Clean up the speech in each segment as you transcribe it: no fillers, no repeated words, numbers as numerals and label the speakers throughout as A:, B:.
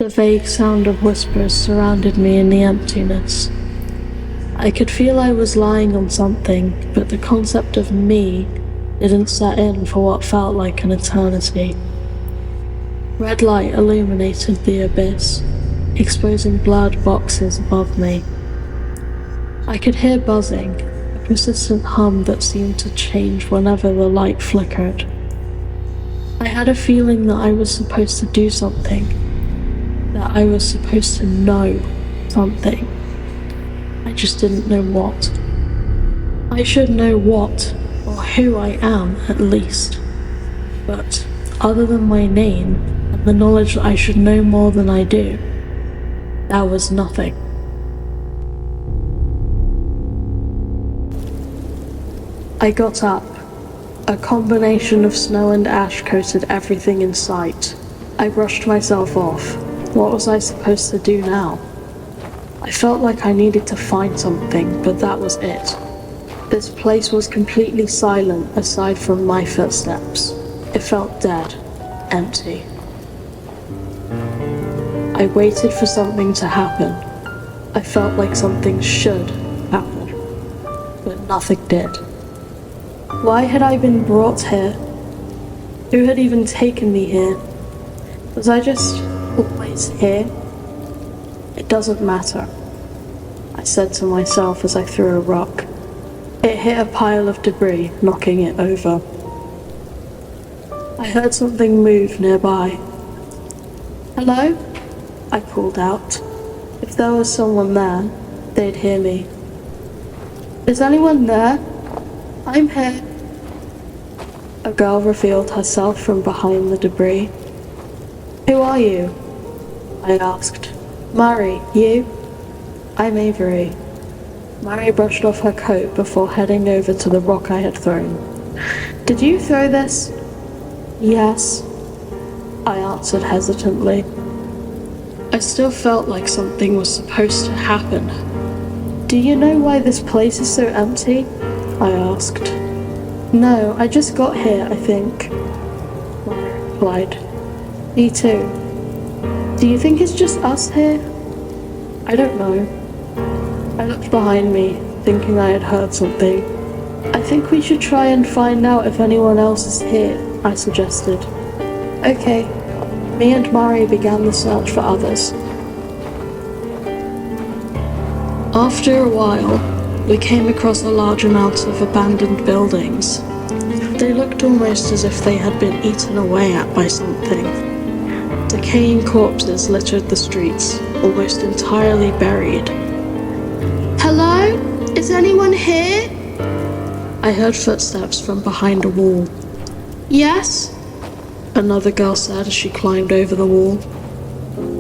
A: The vague sound of whispers surrounded me in the emptiness. I could feel I was lying on something, but the concept of me didn't set in for what felt like an eternity. Red light illuminated the abyss, exposing blurred boxes above me. I could hear buzzing, a persistent hum that seemed to change whenever the light flickered. I had a feeling that I was supposed to do something, that I was supposed to know something. I just didn't know what. I should know what, or who I am, at least. But, other than my name, and the knowledge that I should know more than I do, there was nothing. I got up. A combination of snow and ash coated everything in sight. I brushed myself off. What was I supposed to do now? I felt like I needed to find something, but that was it. This place was completely silent aside from my footsteps. It felt dead, empty. I waited for something to happen. I felt like something should happen, but nothing did. Why had I been brought here? Who had even taken me here? Was I just always here? It doesn't matter, I said to myself as I threw a rock. It hit a pile of debris, knocking it over. I heard something move nearby. Hello? I called out. If there was someone there, they'd hear me. Is anyone there? I'm here. A girl revealed herself from behind the debris. Who are you? I asked. Mari, you? I'm Avery. Mari brushed off her coat before heading over to the rock I had thrown. Did you throw this? Yes, I answered hesitantly. I still felt like something was supposed to happen. Do you know why this place is so empty? I asked. No, I just got here, I think, Mari replied. Me too. Do you think it's just us here? I don't know. I looked behind me, thinking I had heard something. I think we should try and find out if anyone else is here, I suggested. Okay. Me and Mari began the search for others. After a while, we came across a large amount of abandoned buildings. They looked almost as if they had been eaten away at by something. Decaying corpses littered the streets, almost entirely buried. Hello? Is anyone here? I heard footsteps from behind a wall. Yes? Another girl said as she climbed over the wall.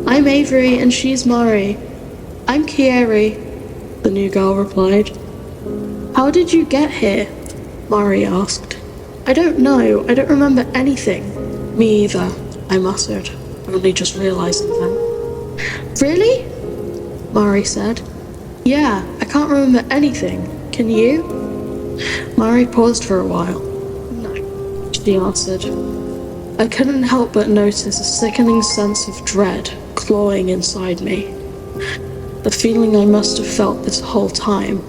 A: I'm Avery and she's Mari. I'm Kieri, the new girl replied. How did you get here? Mari asked. I don't know. I don't remember anything. Me either, I muttered, only just realizing that. Really? Mari said. Yeah, I can't remember anything. Can you? Mari paused for a while. No, she answered. I couldn't help but notice a sickening sense of dread clawing inside me. The feeling I must have felt this whole time,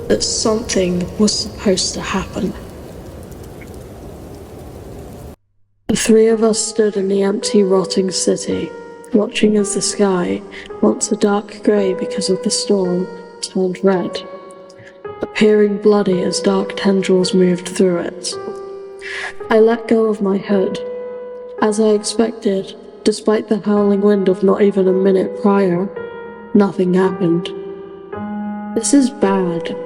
A: that something was supposed to happen. The three of us stood in the empty, rotting city, watching as the sky, once a dark grey because of the storm, turned red, appearing bloody as dark tendrils moved through it. I let go of my hood. As I expected, despite the howling wind of not even a minute prior, nothing happened. This is bad,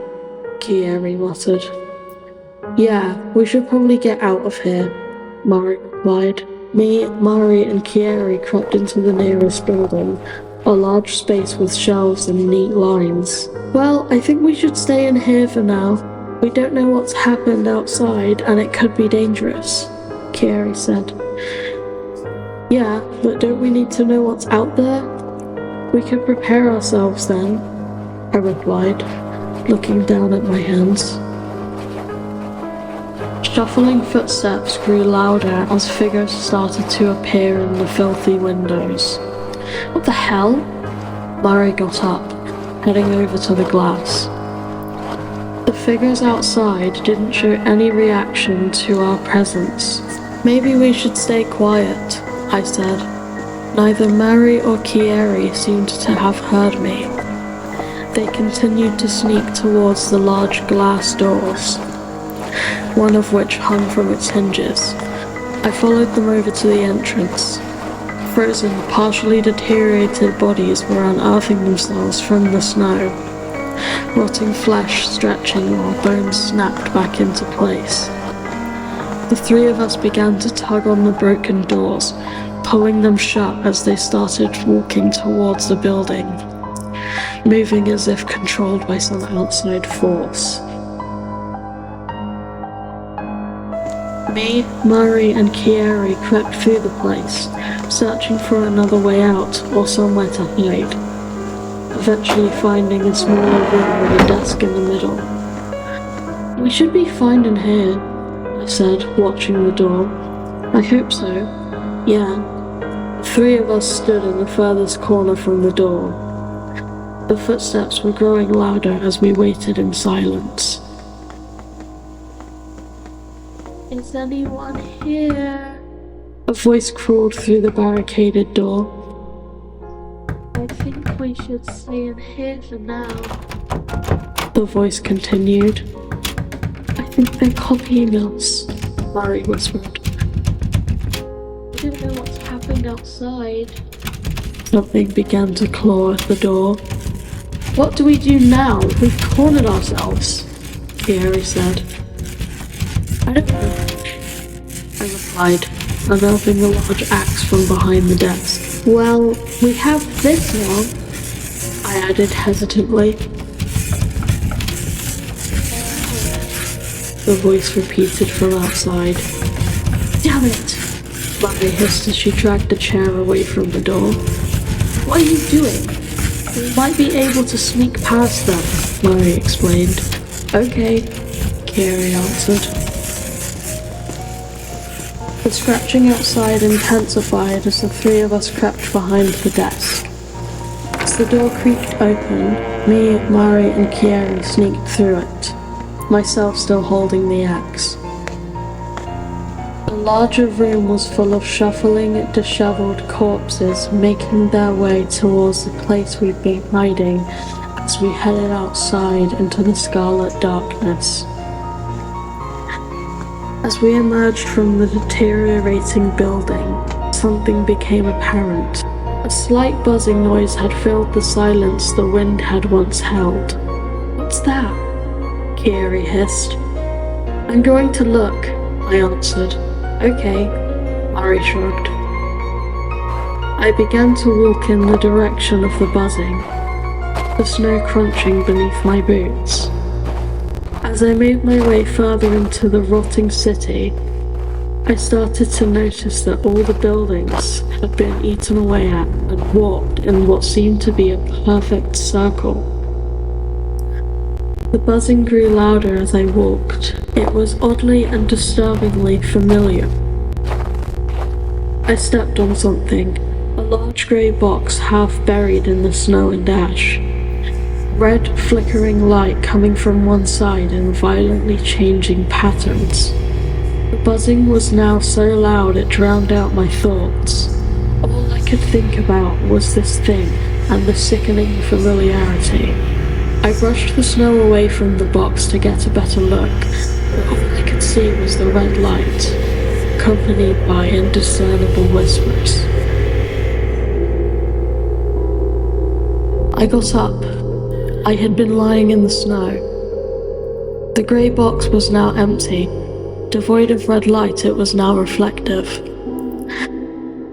A: Kieri muttered. Yeah, we should probably get out of here, Mari replied. Me, Mari, and Kieri crept into the nearest building, a large space with shelves and neat lines. Well, I think we should stay in here for now. We don't know what's happened outside, and it could be dangerous, Kieri said. Yeah, but don't we need to know what's out there? We could prepare ourselves then, I replied, looking down at my hands. Shuffling footsteps grew louder as figures started to appear in the filthy windows. What the hell? Murray got up, heading over to the glass. The figures outside didn't show any reaction to our presence. Maybe we should stay quiet, I said. Neither Mary or Kieri seemed to have heard me. They continued to sneak towards the large glass doors, one of which hung from its hinges. I followed them over to the entrance. Frozen, partially deteriorated bodies were unearthing themselves from the snow, rotting flesh stretching while bones snapped back into place. The three of us began to tug on the broken doors, pulling them shut as they started walking towards the building, moving as if controlled by some outside force. Me, Murray, and Kieri crept through the place, searching for another way out or somewhere to hide, eventually finding a smaller room with a desk in the middle. "We should be fine in here," I said, watching the door. "I hope so." "Yeah." Three of us stood in the furthest corner from the door. The footsteps were growing louder as we waited in silence. "Is anyone here?" A voice crawled through the barricaded door. "I think we should stay in here for now," the voice continued. "I think they're copying us," Murray whispered. "I don't know what's happening outside." Something began to claw at the door. "What do we do now? We've cornered ourselves," Kieri said. "I don't know," I replied, unearthing a large axe from behind the desk. "Well, we have this now," I added hesitantly. The voice repeated from outside. "Damn it!" Murray hissed as she dragged the chair away from the door. "What are you doing?" "We might be able to sneak past them," Murray explained. "Okay," Kieri answered. The scratching outside intensified as the three of us crept behind the desk. As the door creaked open, me, Mari, and Kieri sneaked through it, myself still holding the axe. The larger room was full of shuffling, disheveled corpses making their way towards the place we'd been hiding as we headed outside into the scarlet darkness. As we emerged from the deteriorating building, something became apparent. A slight buzzing noise had filled the silence the wind had once held. "What's that?" Kieri hissed. "I'm going to look," I answered. "Okay," Mari shrugged. I began to walk in the direction of the buzzing, the snow crunching beneath my boots. As I made my way further into the rotting city, I started to notice that all the buildings had been eaten away at and warped in what seemed to be a perfect circle. The buzzing grew louder as I walked. It was oddly and disturbingly familiar. I stepped on something, a large grey box half buried in the snow and ash. Red, flickering light coming from one side in violently changing patterns. The buzzing was now so loud it drowned out my thoughts. All I could think about was this thing and the sickening familiarity. I brushed the snow away from the box to get a better look, but all I could see was the red light, accompanied by indiscernible whispers. I got up. I had been lying in the snow. The grey box was now empty. Devoid of red light, it was now reflective.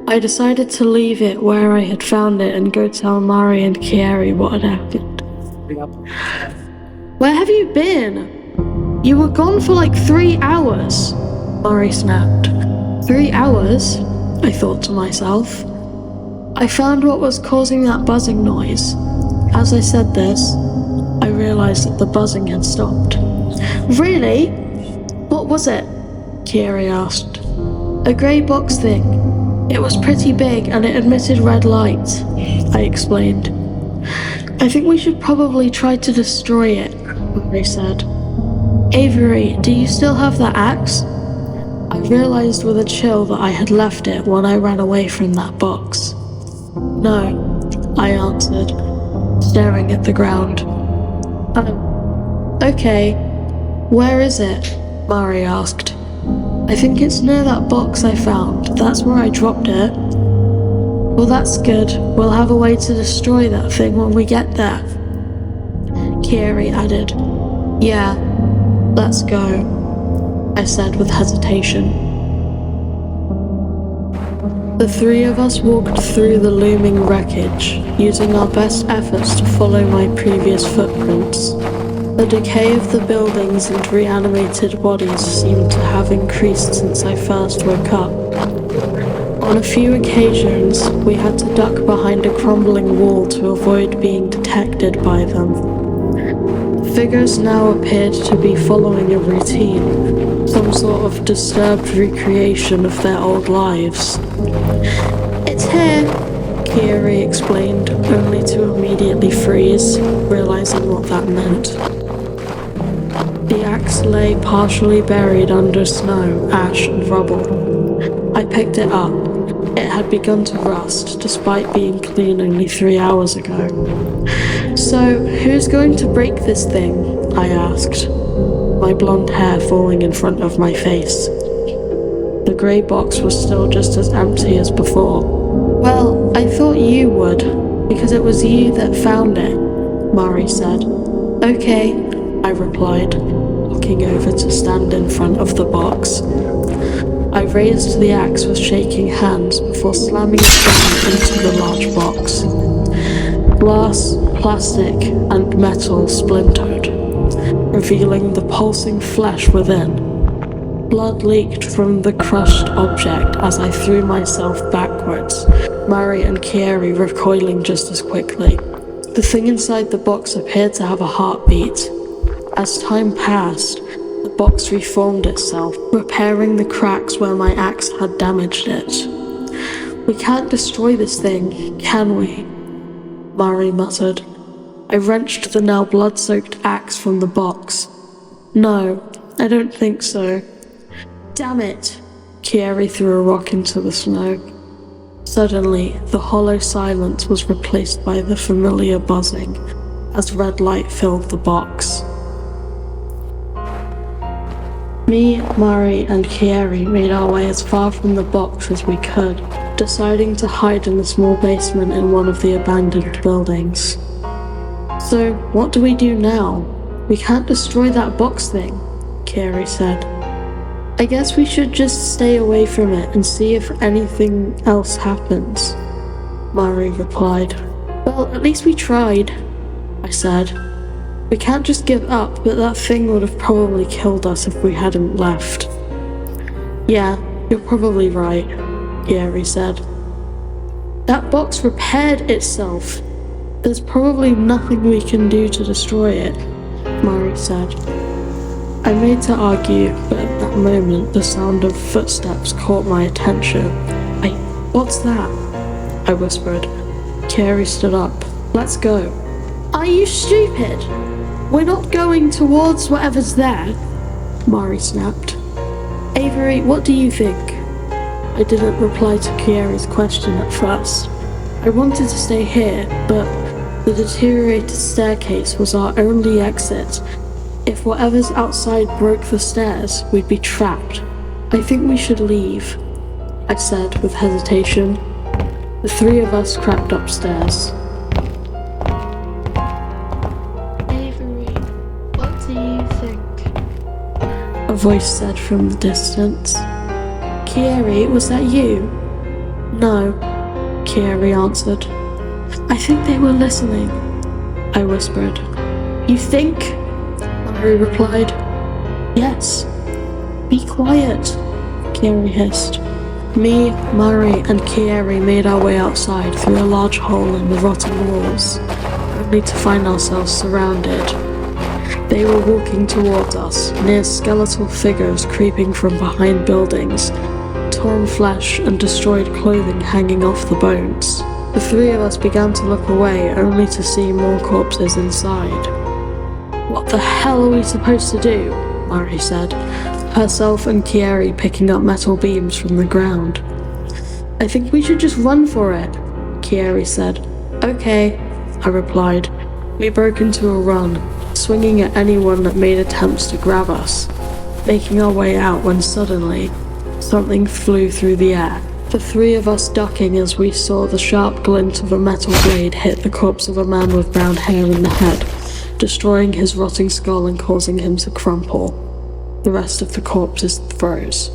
A: I decided to leave it where I had found it and go tell Mari and Kieri what had happened. "Where have you been? You were gone for like 3 hours, Mari snapped. 3 hours? I thought to myself. I found what was causing that buzzing noise. As I said this, I realized that the buzzing had stopped. "Really? What was it?" Kieri asked. "A grey box thing. It was pretty big and it emitted red light, I explained. I think we should probably try to destroy it, Mary said. Avery, do you still have that axe? I realized with a chill that I had left it when I ran away from that box. No, I answered, staring at the ground. Okay. Where is it? Mari asked. I think it's near that box I found. That's where I dropped it. Well, that's good. We'll have a way to destroy that thing when we get there. Kieri added. Yeah, let's go, I said with hesitation. The three of us walked through the looming wreckage, using our best efforts to follow my previous footprints. The decay of the buildings and reanimated bodies seemed to have increased since I first woke up. On a few occasions, we had to duck behind a crumbling wall to avoid being detected by them. Figures now appeared to be following a routine, some sort of disturbed recreation of their old lives. It's here, Kieri explained, only to immediately freeze, realizing what that meant. The axe lay partially buried under snow, ash, and rubble. I picked it up. It had begun to rust, despite being clean only 3 hours ago. So, who's going to break this thing? I asked, my blonde hair falling in front of my face. The grey box was still just as empty as before. Well, I thought you would, because it was you that found it, Mari said. Okay, I replied, walking over to stand in front of the box. I raised the axe with shaking hands before slamming it down into the large box. Glass, plastic, and metal splintered, revealing the pulsing flesh within. Blood leaked from the crushed object as I threw myself backwards, Mari and Kieri recoiling just as quickly. The thing inside the box appeared to have a heartbeat. As time passed, the box reformed itself, repairing the cracks where my axe had damaged it. We can't destroy this thing, can we? Mari muttered. I wrenched the now blood-soaked axe from the box. No, I don't think so. Damn it! Kieri threw a rock into the snow. Suddenly, the hollow silence was replaced by the familiar buzzing, as red light filled the box. Me, Mari, and Kieri made our way as far from the box as we could, deciding to hide in a small basement in one of the abandoned buildings. So, what do we do now? We can't destroy that box thing, Kieri said. I guess we should just stay away from it and see if anything else happens, Mari replied. Well, at least we tried, I said. We can't just give up, but that thing would have probably killed us if we hadn't left. Yeah, you're probably right, Kieri said. That box repaired itself. There's probably nothing we can do to destroy it, Mari said. I made to argue, but at that moment the sound of footsteps caught my attention. What's that? I whispered. Kieri stood up. Let's go. Are you stupid? We're not going towards whatever's there, Mari snapped. Avery, what do you think? I didn't reply to Kieri's question at first. I wanted to stay here, but the deteriorated staircase was our only exit. If whatever's outside broke the stairs, we'd be trapped. I think we should leave, I said with hesitation. The three of us crept upstairs. Avery, what do you think? A voice said from the distance. Kieri, was that you? No, Kieri answered. I think they were listening, I whispered. You think? Mari replied. Yes. Be quiet, Kieri hissed. Me, Mari, and Kieri made our way outside through a large hole in the rotting walls, only to find ourselves surrounded. They were walking towards us, near skeletal figures creeping from behind buildings, torn flesh and destroyed clothing hanging off the bones. The three of us began to look away, only to see more corpses inside. "What the hell are we supposed to do?" Mari said, herself and Kieri picking up metal beams from the ground. "I think we should just run for it," Kieri said. "Okay," I replied. We broke into a run, swinging at anyone that made attempts to grab us, making our way out when suddenly, something flew through the air. The three of us ducking as we saw the sharp glint of a metal blade hit the corpse of a man with brown hair in the head, destroying his rotting skull and causing him to crumple. The rest of the corpses froze.